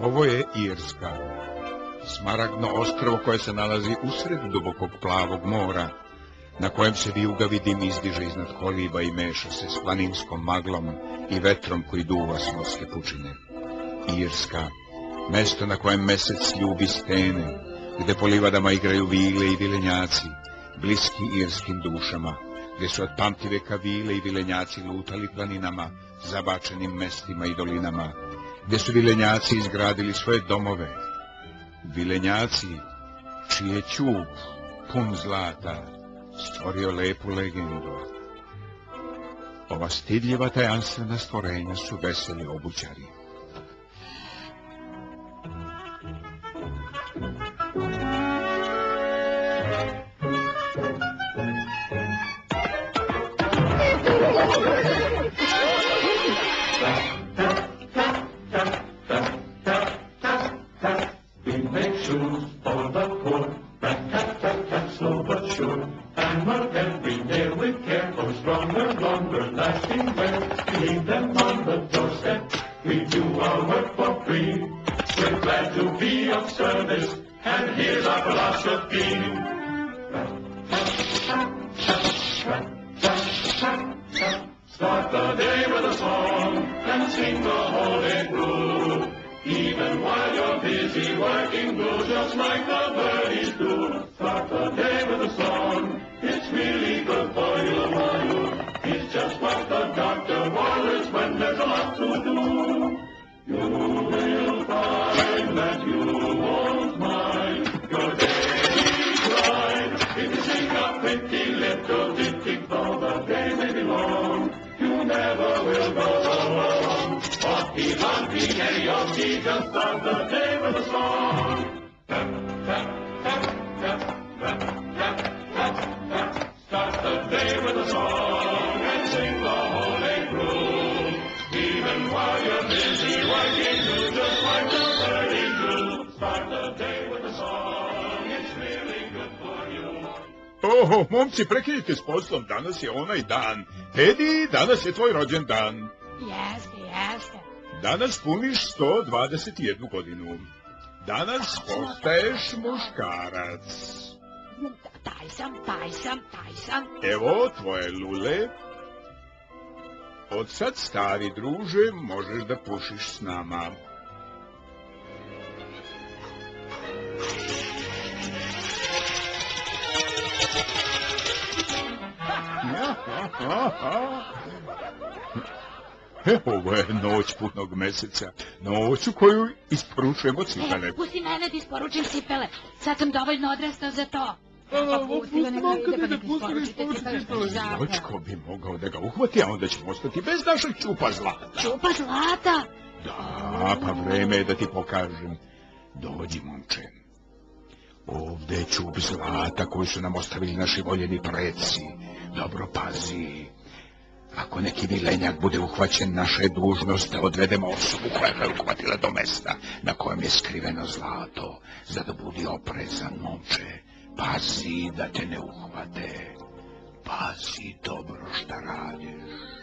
Ovo je Irska, smaragdno ostrvo koje se nalazi usred dubokog plavog mora, na kojem se vijugavi dim izdiže iznad koliba i meša se s planinskom maglom i vetrom koji duva s morske pučine. Irska, mesto na kojem mesec ljubi stene, gde po livadama igraju vile i vilenjaci, bliski irskim dušama, gde su od pamtiveka vile i vilenjaci lutali planinama, zabačenim mestima i dolinama, gde su vilenjaci izgradili svoje domove. Vilenjaci, čiji je ćub pun zlata stvorio lepu legendu. Ova stidljiva tajanstvena stvorenja su veseli obućari. Oho, momci, prekinite s poslom, danas je onaj dan. Tedi, danas je tvoj rođendan. Jeste. Danas puniš 121 godinu. Danas postaješ muškarac. Taj sam. Evo tvoje lule. Od sad, stari druže, možeš da pušiš s nama. Ovo je noć punog meseca, noć u koju isporučujemo cipele. Pusti mene da isporučim cipele, sad sam dovoljno odrastao za to. Noćko bi mogao da ga uhvati, a onda ćemo ostati bez našeg čupa zlata. Čupa zlata? Da, pa vreme je da ti pokažem. Dođi, momče. Ovde je čup zlata koji su nam ostavili naši voljeni preci. Dobro pazi. Ako neki vilenjak bude uhvaćen, naša je dužnost da odvedemo osobu koja ga je uhvatila do mesta na kojem je skriveno zlato. Zato budi oprezan, momče. Pazi da te ne uhvate. Pazi dobro šta radiš.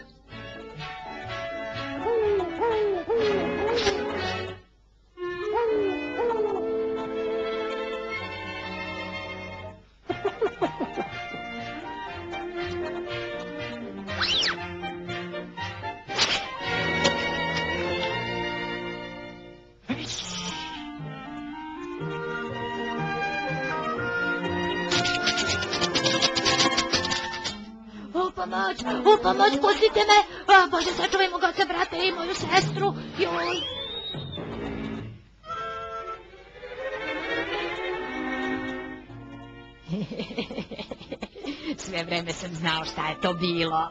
Pomoć, pustite me! Bože, sačuvaj mog oca, brata i moju sestru! Joj! Sve vreme sam znao šta je to bilo.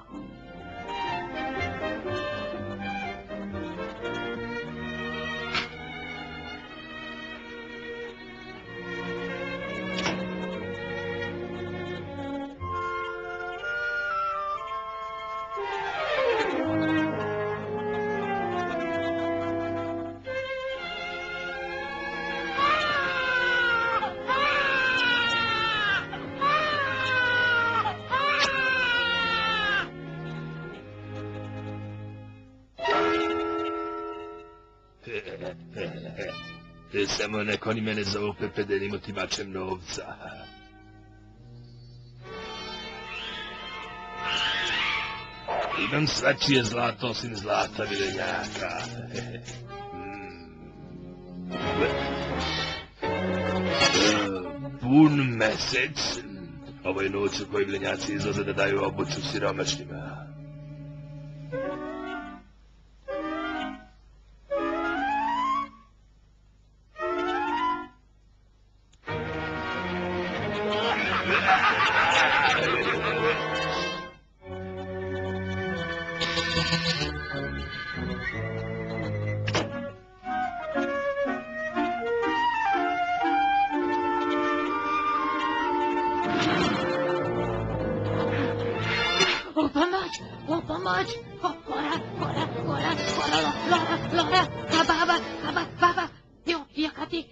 Samo nek oni mene zovu pepedenim otimačem novca. Imam svačije zlato osim zlata vilenjaka. Pun mesec. Ovo je noć u kojoj vilenjaci izlaze da daju obuću siromašnjima. Pomoć! Kora, Lora, baba, jakati,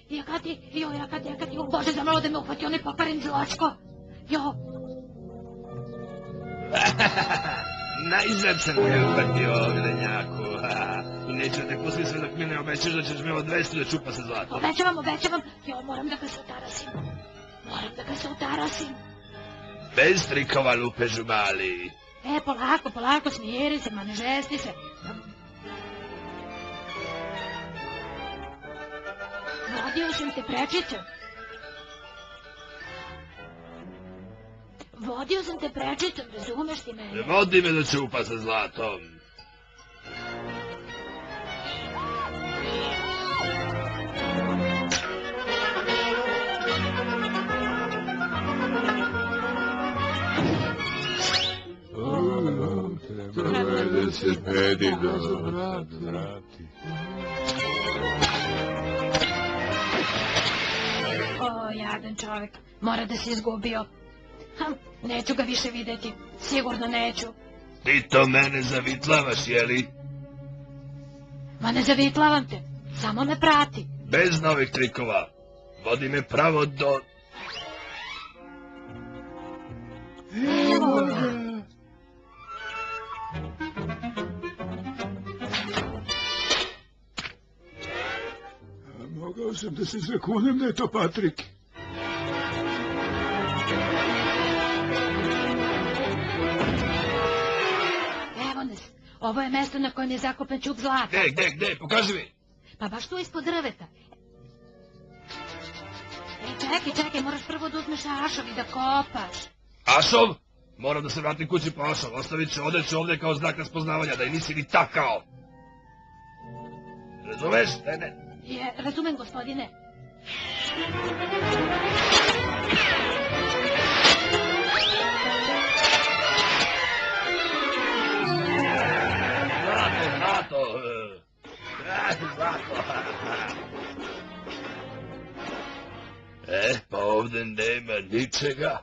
Bože, zamalo da me uhvati onaj pokvaren zločko. Najzad sam te uhvatio, vilenjaku. I neću da te pustim sve dok mi ne obećaš da ćeš me odvesti da čupa sa zlatom. Obećavam. Moram da ga se utarasim. Bez trikova, lupežu mali. Polako, smiri se, ma ne žesti se. Vodio sam te prečicom, razumeš ti mene? Vodi me da čupa sa zlatom. Trebalo je da se pedi vrati. O, jadan čovjek, mora da se izgubio. Neću ga više videti, sigurno neću. Ti to mene zavitlavaš, jeli? Ma ne zavitlavam te, samo me prati. Bez novih trikova, vodi me pravo do... Evo ga. Mogao sam da se zakunem da je to Patrik. Evo nas, ovo je mesto na kojem je zakopan čuk zlata. Gde, pokaži mi. Pa baš tu ispod drveta. Čekaj, moraš prvo da uzmeš ašov i da kopaš. Ašov? Moram da se vratim kući po ašov, ostavit ću odeću ovdje kao znak raspoznavanja, da i nisi ni takao. Razumeš? Ne. Razumem, gospodine. Zlato. Pa ovdje nema ničega.